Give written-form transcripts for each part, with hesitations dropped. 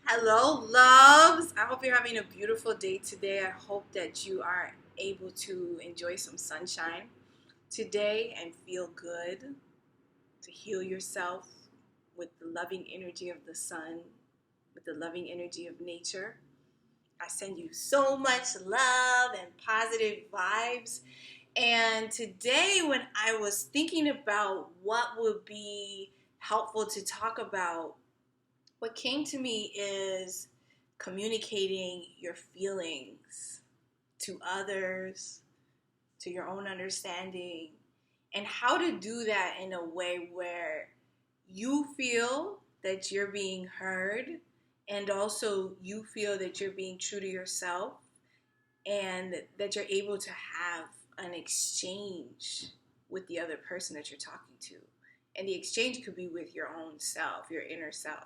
Hello, loves. I hope you're having a beautiful day today. I hope that you are able to enjoy some sunshine today and feel good, to heal yourself with the loving energy of the sun, with the loving energy of nature. I send you so much love and positive vibes. And today, when I was thinking about what would be helpful to talk about, what came to me is communicating your feelings to others, to your own understanding, and how to do that in a way where you feel that you're being heard and also you feel that you're being true to yourself and that you're able to have an exchange with the other person that you're talking to. And the exchange could be with your own self, your inner self.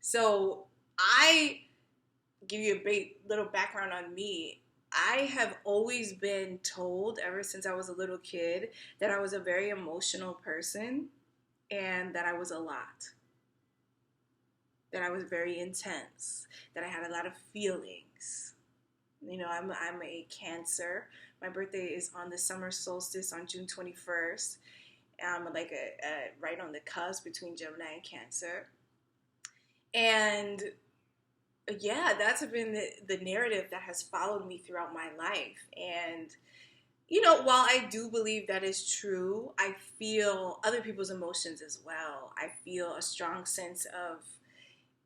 So I give you a big little background on me. I have always been told ever since I was a little kid that I was a very emotional person and that I was a lot, that I was very intense, that I had a lot of feelings. You know, I'm a Cancer. My birthday is on the summer solstice on June 21st. I'm like right on the cusp between Gemini and Cancer. And yeah, that's been the narrative that has followed me throughout my life. And, you know, while I do believe that is true, I feel other people's emotions as well. I feel a strong sense of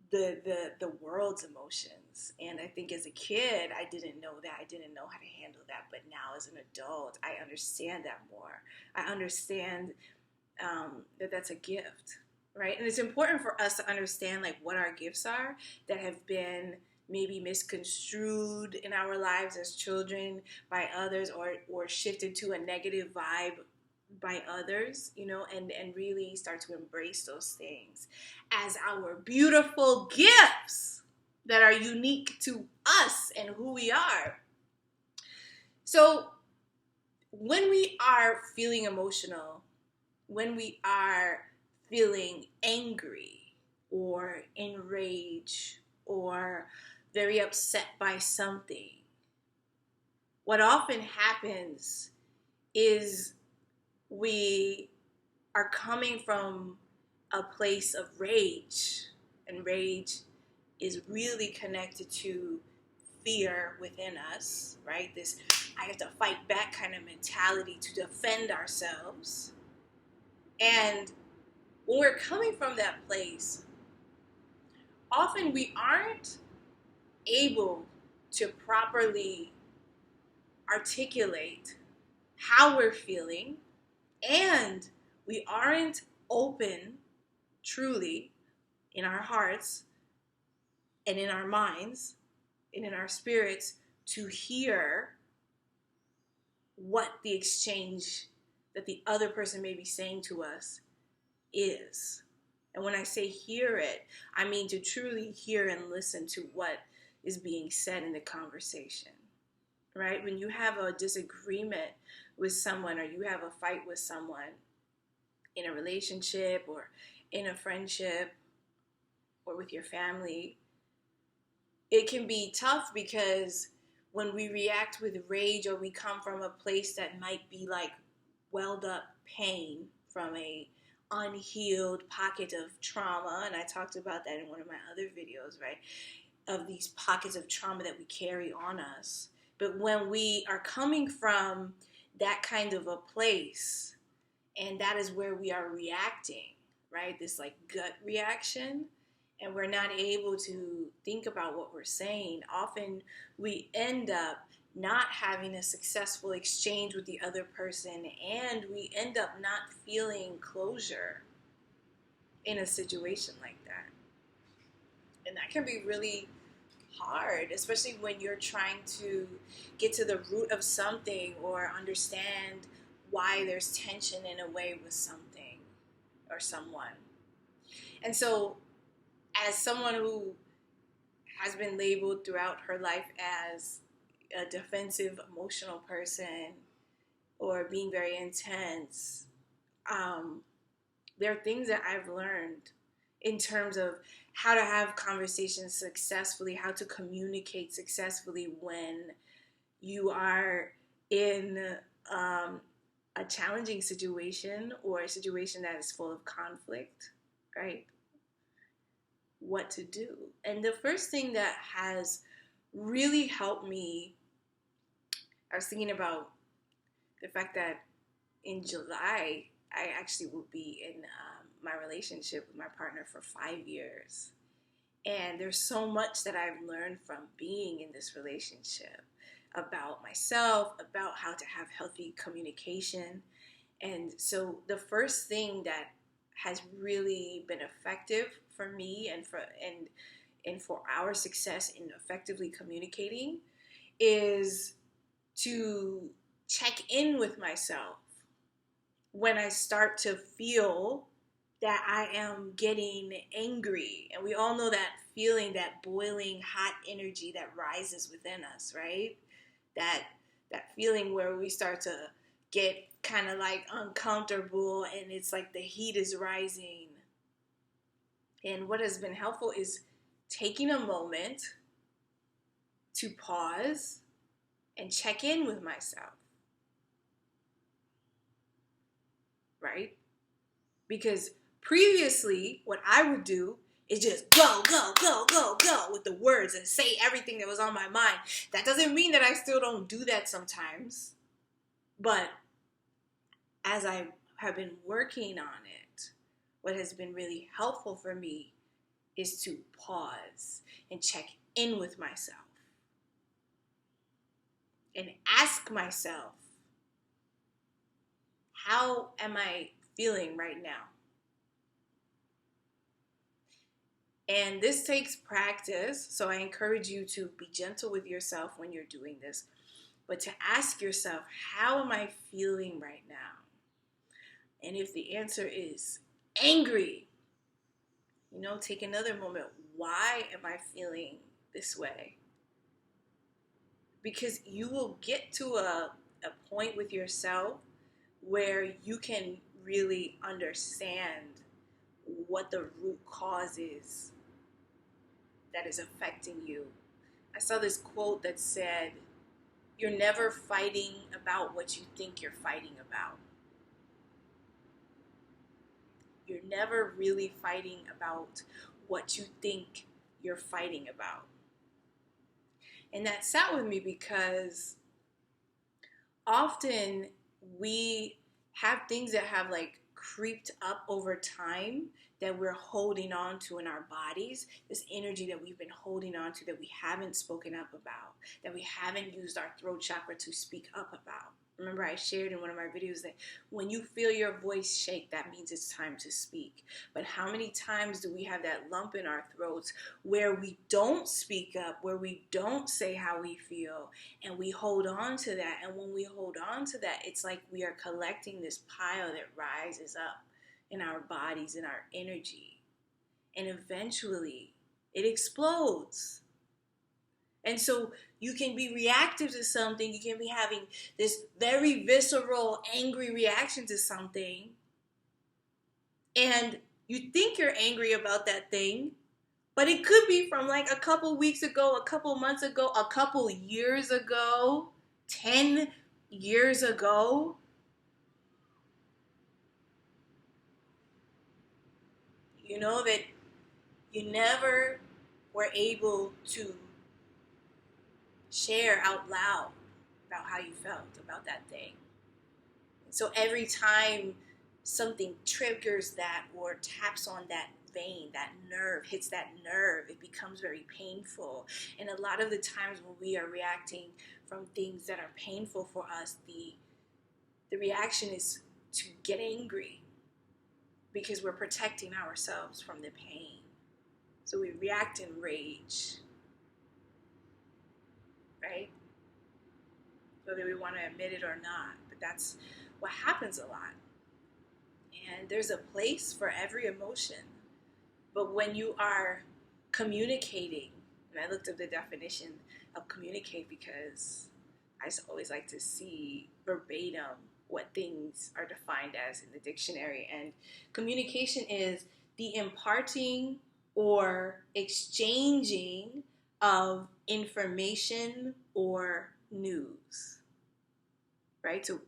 the world's emotions. And I think as a kid, I didn't know that. I didn't know how to handle that. But now as an adult, I understand that more. I understand that that's a gift, right? And it's important for us to understand like what our gifts are that have been maybe misconstrued in our lives as children by others, or shifted to a negative vibe by others, you know, and really start to embrace those things as our beautiful gifts that are unique to us and who we are. So when we are feeling emotional, when we are feeling angry or enraged or very upset by something, what often happens is we are coming from a place of rage, and rage is really connected to fear within us, right? This I have to fight back kind of mentality to defend ourselves. And when we're coming from that place, often we aren't able to properly articulate how we're feeling, and we aren't open truly in our hearts and in our minds and in our spirits to hear what the exchange that the other person may be saying to us is. And when I say hear it, I mean to truly hear and listen to what is being said in the conversation, right? When you have a disagreement with someone or you have a fight with someone in a relationship or in a friendship or with your family, it can be tough because when we react with rage or we come from a place that might be like welled up pain from a unhealed pocket of trauma, and I talked about that in one of my other videos, right? Of these pockets of trauma that we carry on us. But when we are coming from that kind of a place, and that is where we are reacting, right? This like gut reaction, and we're not able to think about what we're saying, often we end up not having a successful exchange with the other person, and we end up not feeling closure in a situation like that. And that can be really hard, especially when you're trying to get to the root of something or understand why there's tension in a way with something or someone. And so, as someone who has been labeled throughout her life as a defensive, emotional person or being very intense, there are things that I've learned in terms of how to have conversations successfully, how to communicate successfully when you are in a challenging situation or a situation that is full of conflict, right? What to do. And the first thing that has really helped me, I was thinking about the fact that in July, I actually will be in my relationship with my partner for 5 years. And there's so much that I've learned from being in this relationship about myself, about how to have healthy communication. And so the first thing that has really been effective for me and for our success in effectively communicating is to check in with myself when I start to feel that I am getting angry. And we all know that feeling, that boiling hot energy that rises within us, right? That feeling where we start to get kind of like uncomfortable and it's like the heat is rising. And what has been helpful is taking a moment to pause and check in with myself, right? Because previously, what I would do is just go, go, go, go, go with the words and say everything that was on my mind. That doesn't mean that I still don't do that sometimes. But as I have been working on it, what has been really helpful for me is to pause and check in with myself and ask myself, how am I feeling right now? And this takes practice, so I encourage you to be gentle with yourself when you're doing this, but to ask yourself, how am I feeling right now? And if the answer is angry, take another moment. Why am I feeling this way? Because you will get to a point with yourself where you can really understand what the root cause is that is affecting you. I saw this quote that said, "You're never fighting about what you think you're fighting about." You're never really fighting about what you think you're fighting about. And that sat with me because often we have things that have like creeped up over time that we're holding on to in our bodies, this energy that we've been holding on to that we haven't spoken up about, that we haven't used our throat chakra to speak up about. Remember, I shared in one of my videos that when you feel your voice shake, that means it's time to speak. But how many times do we have that lump in our throats where we don't speak up, where we don't say how we feel, and we hold on to that? And when we hold on to that, it's like we are collecting this pile that rises up in our bodies, in our energy. And eventually, it explodes. And so you can be reactive to something. You can be having this very visceral, angry reaction to something. And you think you're angry about that thing, but it could be from like a couple weeks ago, a couple months ago, a couple years ago, 10 years ago. You know that you never were able to share out loud about how you felt about that thing. So every time something triggers that or taps on that vein, that nerve, hits that nerve, it becomes very painful. And a lot of the times when we are reacting from things that are painful for us, the reaction is to get angry because we're protecting ourselves from the pain. So we react in rage, right? Whether we want to admit it or not, but that's what happens a lot. And there's a place for every emotion. But when you are communicating, and I looked up the definition of communicate because I always like to see verbatim what things are defined as in the dictionary. And communication is the imparting or exchanging of information or news, right? So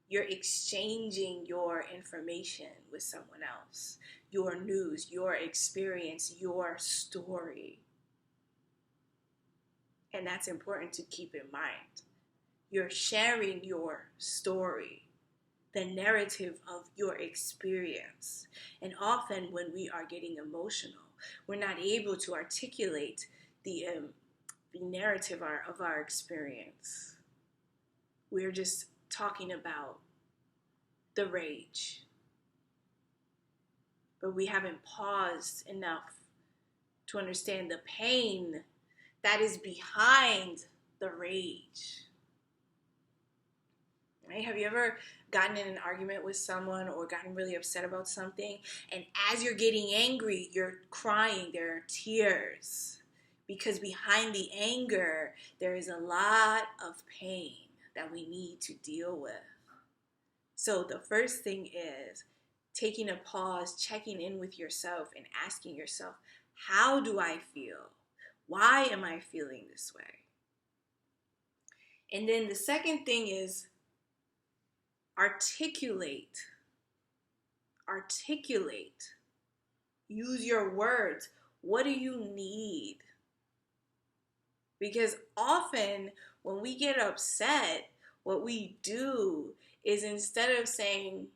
you're exchanging your information with someone else, your news, your experience, your story. And that's important to keep in mind. You're sharing your story, the narrative of your experience. And often when we are getting emotional, we're not able to articulate the narrative of our experience. We're just talking about the rage. But we haven't paused enough to understand the pain that is behind the rage. Right? Have you ever gotten in an argument with someone or gotten really upset about something, and as you're getting angry, you're crying, there are tears, because behind the anger, there is a lot of pain that we need to deal with. So the first thing is taking a pause, checking in with yourself and asking yourself, how do I feel? Why am I feeling this way? And then the second thing is articulate. Use your words. What do you need? Because often when we get upset, what we do is, instead of saying,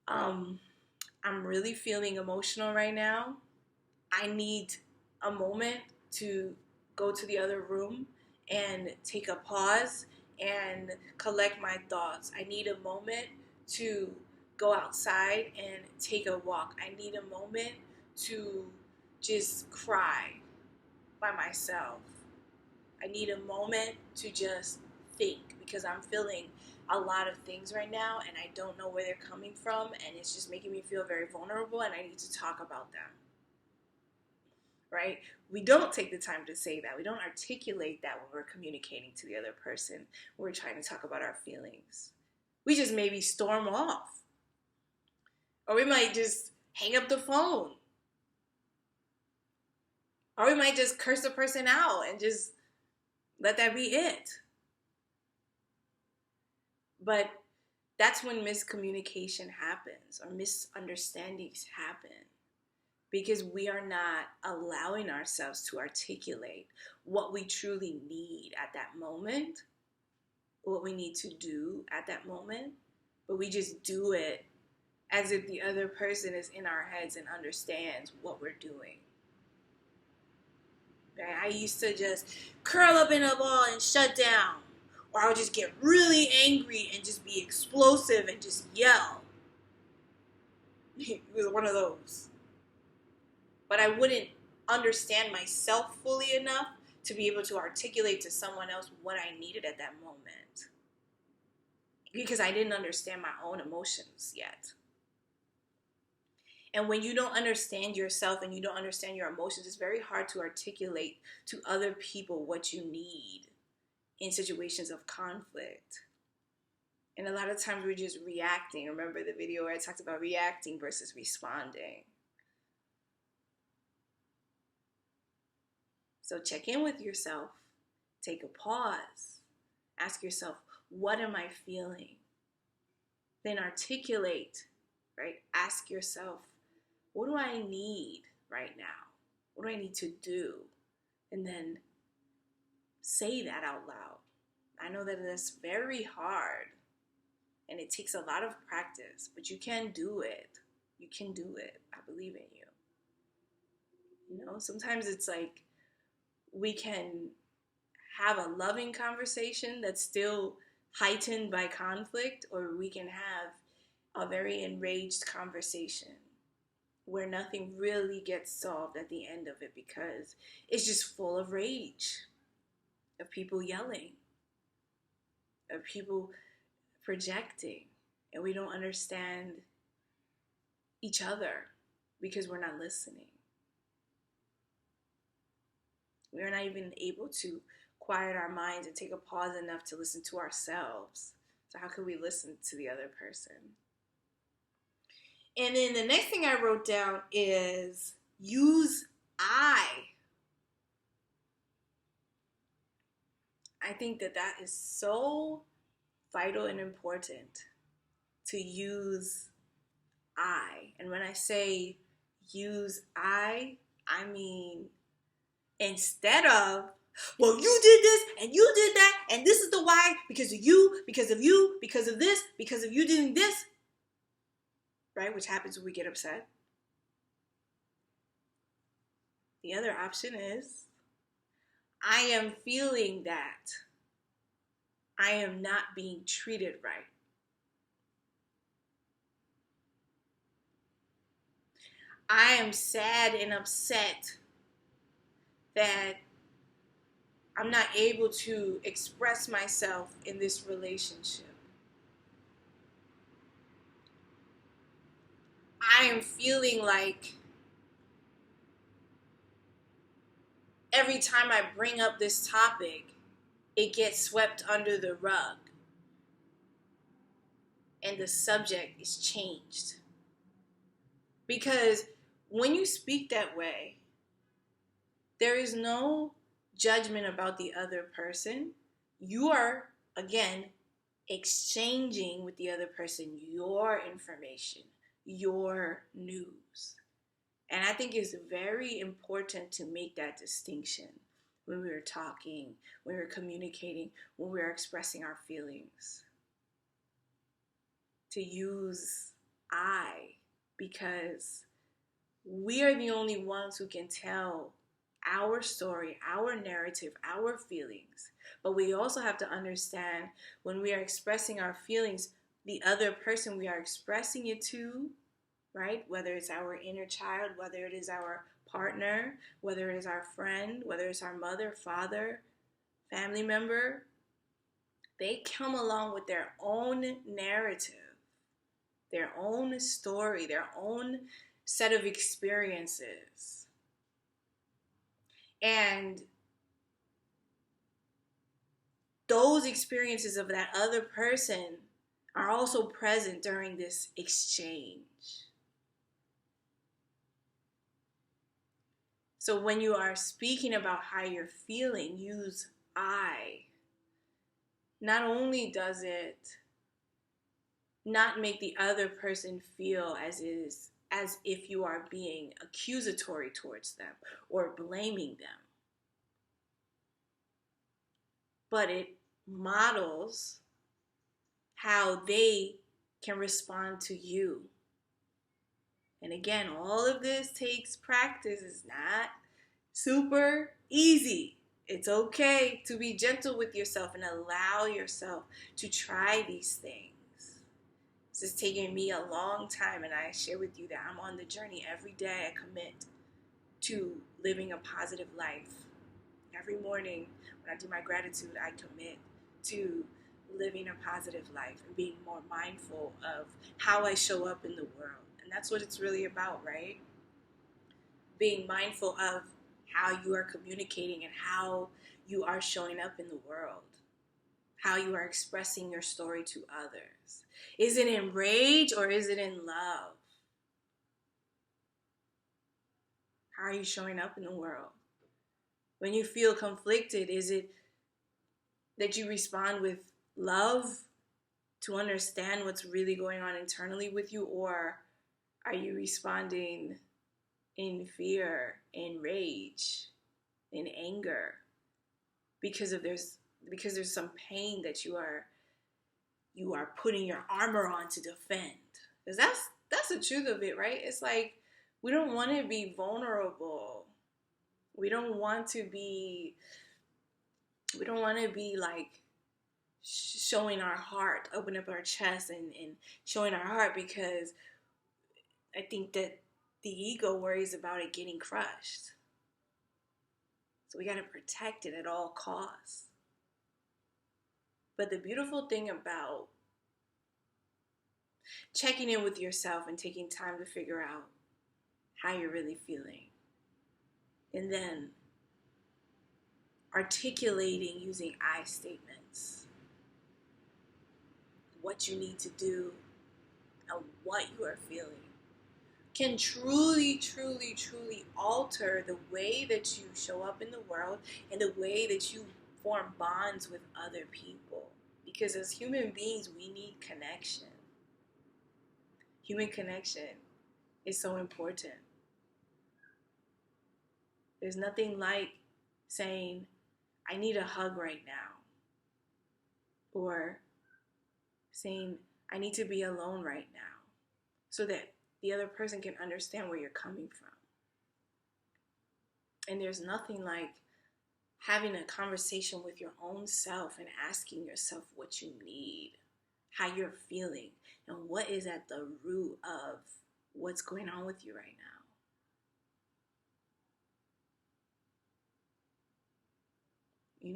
I'm really feeling emotional right now, I need a moment to go to the other room and take a pause and collect my thoughts. I need a moment to go outside and take a walk. I need a moment to just cry by myself. I need a moment to just think, because I'm feeling a lot of things right now and I don't know where they're coming from, and it's just making me feel very vulnerable, and I need to talk about them. Right? We don't take the time to say that. We don't articulate that when we're communicating to the other person. We're trying to talk about our feelings. We just maybe storm off. Or we might just hang up the phone. Or we might just curse the person out and just let that be it. But that's when miscommunication happens, or misunderstandings happen, because we are not allowing ourselves to articulate what we truly need at that moment, what we need to do at that moment, but we just do it as if the other person is in our heads and understands what we're doing. Right? I used to just curl up in a ball and shut down, or I would just get really angry and just be explosive and just yell. It was one of those. But I wouldn't understand myself fully enough to be able to articulate to someone else what I needed at that moment, because I didn't understand my own emotions yet. And when you don't understand yourself and you don't understand your emotions, it's very hard to articulate to other people what you need in situations of conflict. And a lot of times we're just reacting. Remember the video where I talked about reacting versus responding? So check in with yourself, take a pause, ask yourself, what am I feeling? Then articulate, right? Ask yourself, what do I need right now? What do I need to do? And then say that out loud. I know that that's very hard and it takes a lot of practice, but you can do it. You can do it. I believe in you. You know, sometimes it's like we can have a loving conversation that's still heightened by conflict, or we can have a very enraged conversation where nothing really gets solved at the end of it, because it's just full of rage, of people yelling, of people projecting, and we don't understand each other because we're not listening. We're not even able to quiet our minds and take a pause enough to listen to ourselves. So how can we listen to the other person? And then the next thing I wrote down is use I. I think that that is so vital and important to use I. And when I say use I mean instead of, well, you did this and you did that and this is the why, because of you, because of you, because of this, because of you doing this, right? Which happens when we get upset. The other option is, I am feeling that I am not being treated right. I am sad and upset that I'm not able to express myself in this relationship. I am feeling like every time I bring up this topic, it gets swept under the rug and the subject is changed. Because when you speak that way, there is no judgment about the other person. You are, again, exchanging with the other person your information, your news. And I think it's very important to make that distinction when we are talking, when we're communicating, when we're expressing our feelings. To use I, because we are the only ones who can tell our story, our narrative, our feelings. But we also have to understand when we are expressing our feelings, the other person we are expressing it to, right? Whether it's our inner child, whether it is our partner, whether it is our friend, whether it's our mother, father, family member, they come along with their own narrative, their own story, their own set of experiences. And those experiences of that other person are also present during this exchange. So when you are speaking about how you're feeling, use I. Not only does it not make the other person feel as if you are being accusatory towards them or blaming them, but it models how they can respond to you. And again, all of this takes practice. It's not super easy. It's okay to be gentle with yourself and allow yourself to try these things. This is taking me a long time, and I share with you that I'm on the journey every day. I commit to living a positive life. Every morning when I do my gratitude, I commit to living a positive life and being more mindful of how I show up in the world. And that's what it's really about, right? Being mindful of how you are communicating and how you are showing up in the world, how you are expressing your story to others. Is it in rage or is it in love? How are you showing up in the world? When you feel conflicted, is it that you respond with love to understand what's really going on internally with you, or are you responding in fear, in rage, in anger because there's some pain that you are putting your armor on to defend? Because that's the truth of it, right? It's like we don't want to be vulnerable. We don't want to be like showing our heart, open up our chest and showing our heart, because I think that the ego worries about it getting crushed. So we got to protect it at all costs. But the beautiful thing about checking in with yourself and taking time to figure out how you're really feeling, and then articulating using I statements what you need to do and what you are feeling, can truly, truly, truly alter the way that you show up in the world and the way that you form bonds with other people. Because as human beings, we need connection. Human connection is so important. There's nothing like saying, I need a hug right now, or saying, I need to be alone right now, so that the other person can understand where you're coming from. And there's nothing like having a conversation with your own self and asking yourself what you need, how you're feeling, and what is at the root of what's going on with you right now.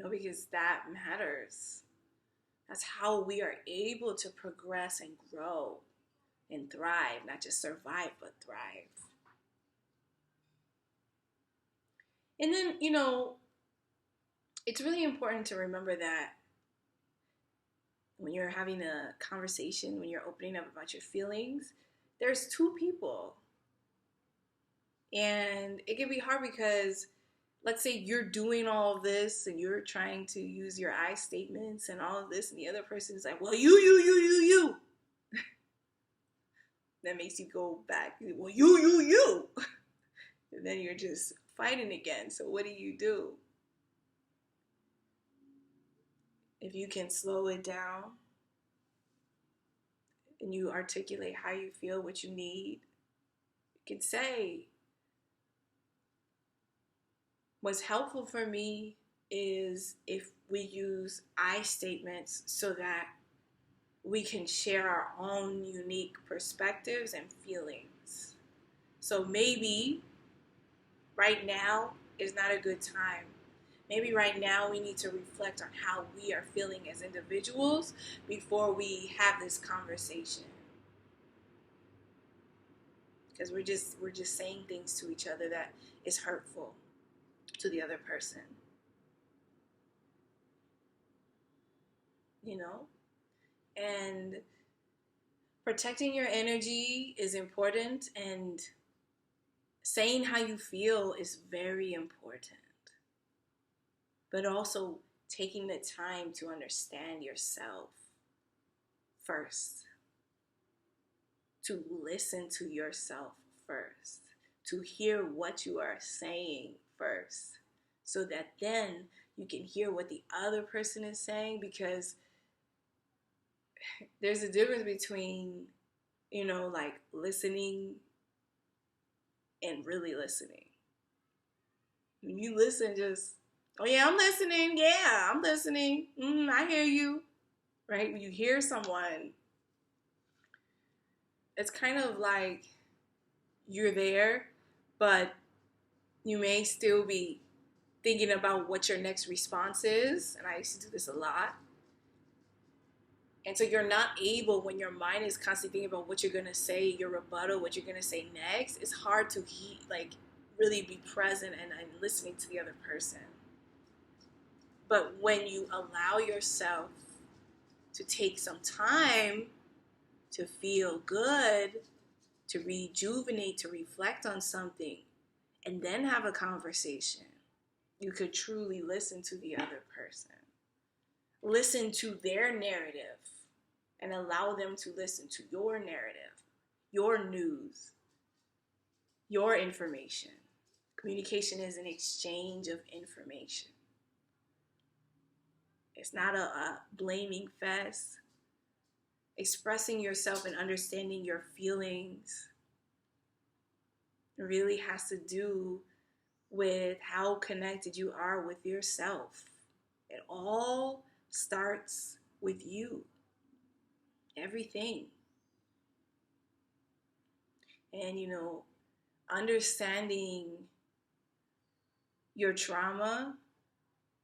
Because that matters. That's how we are able to progress and grow and thrive, not just survive, but thrive. And then, it's really important to remember that when you're having a conversation, when you're opening up about your feelings, there's two people. And it can be hard because, let's say you're doing all of this and you're trying to use your I statements and all of this, and the other person is like, well, you. That makes you go back, well, you. And then you're just fighting again. So what do? If you can slow it down and you articulate how you feel, what you need, you can say, what's helpful for me is if we use I statements so that we can share our own unique perspectives and feelings. So maybe right now is not a good time. Maybe right now we need to reflect on how we are feeling as individuals before we have this conversation. Because we're just saying things to each other that is hurtful to the other person. And protecting your energy is important, and saying how you feel is very important. But also taking the time to understand yourself first, to listen to yourself first, to hear what you are saying first, so that then you can hear what the other person is saying. Because there's a difference between, like listening and really listening. When you listen, just, oh yeah, I'm listening. Yeah, I'm listening. I hear you. Right? When you hear someone, it's kind of like you're there, but you may still be thinking about what your next response is. And I used to do this a lot. And so you're not able, when your mind is constantly thinking about what you're going to say, your rebuttal, what you're going to say next, it's hard to really be present and listening to the other person. But when you allow yourself to take some time to feel good, to rejuvenate, to reflect on something, and then have a conversation, you could truly listen to the other person. Listen to their narrative and allow them to listen to your narrative, your news, your information. Communication is an exchange of information. It's not a blaming fest. Expressing yourself and understanding your feelings really has to do with how connected you are with yourself. It all starts with you. Everything. And, understanding your trauma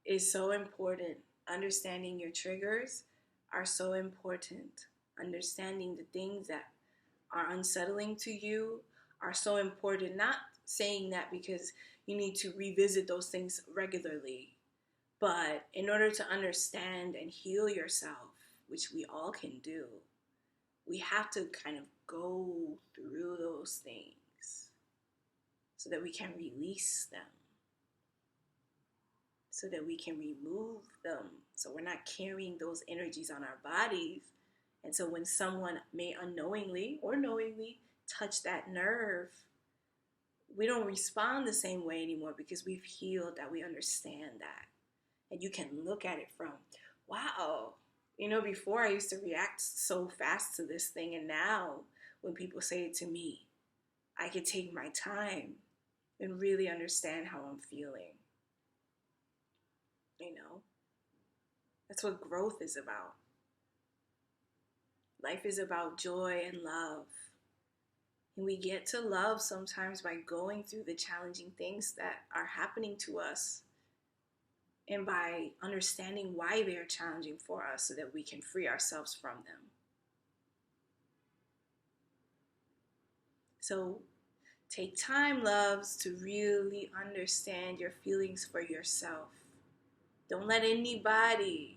is so important. Understanding your triggers are so important. Understanding the things that are unsettling to you are so important. Not saying that because you need to revisit those things regularly, but in order to understand and heal yourself, which we all can do, we have to kind of go through those things. so that we can release them, so that we can remove them, so we're not carrying those energies on our bodies. And so when someone may unknowingly or knowingly touch that nerve, we don't respond the same way anymore because we've healed that, we understand that. And you can look at it from, wow, before I used to react so fast to this thing, and now when people say it to me, I can take my time and really understand how I'm feeling. That's what growth is about. Life is about joy and love. And we get to love sometimes by going through the challenging things that are happening to us, and by understanding why they're challenging for us so that we can free ourselves from them. So take time, loves, to really understand your feelings for yourself. Don't let anybody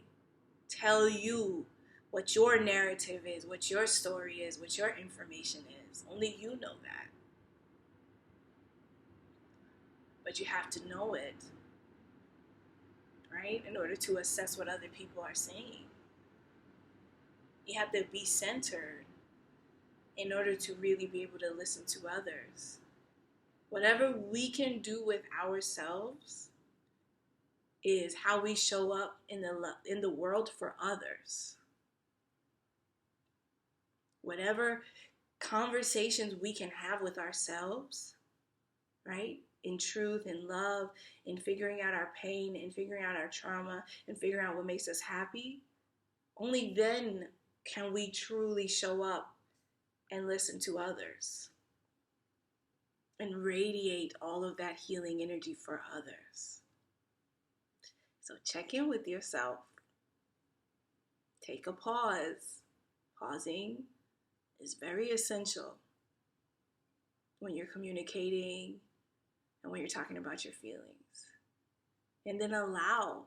tell you what your narrative is, what your story is, what your information is. Only you know that. But you have to know it, right? In order to assess what other people are saying. You have to be centered in order to really be able to listen to others. Whatever we can do with ourselves is how we show up in the world for others. Whatever conversations we can have with ourselves, right? In truth, in love, in figuring out our pain, in figuring out our trauma, and figuring out what makes us happy, only then can we truly show up and listen to others and radiate all of that healing energy for others. So check in with yourself. Take a pause. Pausing is very essential when you're communicating and when you're talking about your feelings. And then allow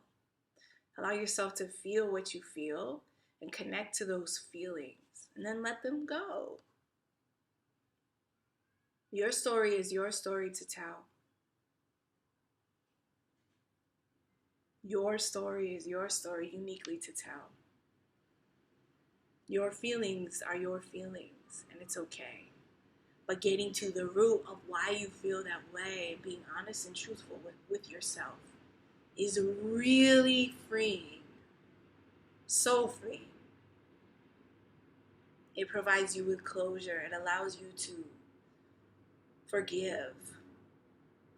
yourself to feel what you feel and connect to those feelings, and then let them go. Your story is your story to tell. Your story is your story uniquely to tell. Your feelings are your feelings, and it's okay. But getting to the root of why you feel that way and being honest and truthful with yourself is really freeing. So freeing. It provides you with closure. It allows you to forgive.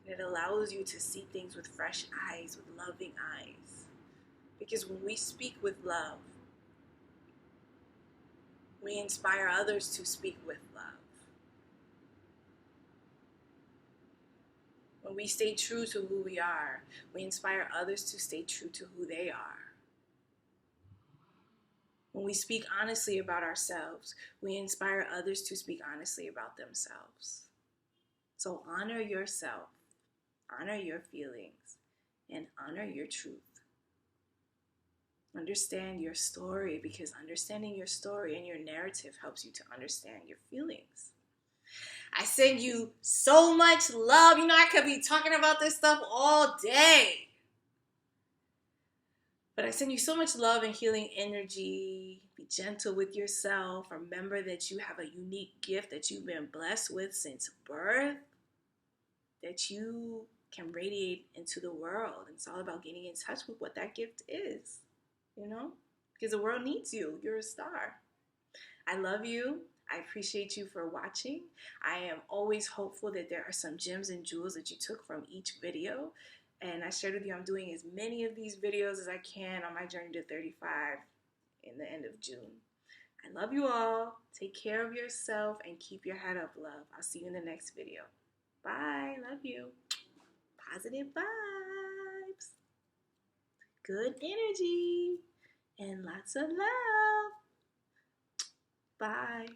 It allows you to see things with fresh eyes, with loving eyes. Because when we speak with love, we inspire others to speak with love. When we stay true to who we are, we inspire others to stay true to who they are. When we speak honestly about ourselves, we inspire others to speak honestly about themselves. So honor yourself, honor your feelings, and honor your truth. Understand your story, because understanding your story and your narrative helps you to understand your feelings. I send you so much love. I could be talking about this stuff all day. But I send you so much love and healing energy. Be gentle with yourself. Remember that you have a unique gift that you've been blessed with since birth, that you can radiate into the world. It's all about getting in touch with what that gift is, because the world needs you. You're a star. I love you. I appreciate you for watching. I am always hopeful that there are some gems and jewels that you took from each video. And I shared with you, I'm doing as many of these videos as I can on my journey to 35 in the end of June. I love you all. Take care of yourself and keep your head up, love. I'll see you in the next video. Bye. Love you. Positive vibes. Good energy. And lots of love. Bye.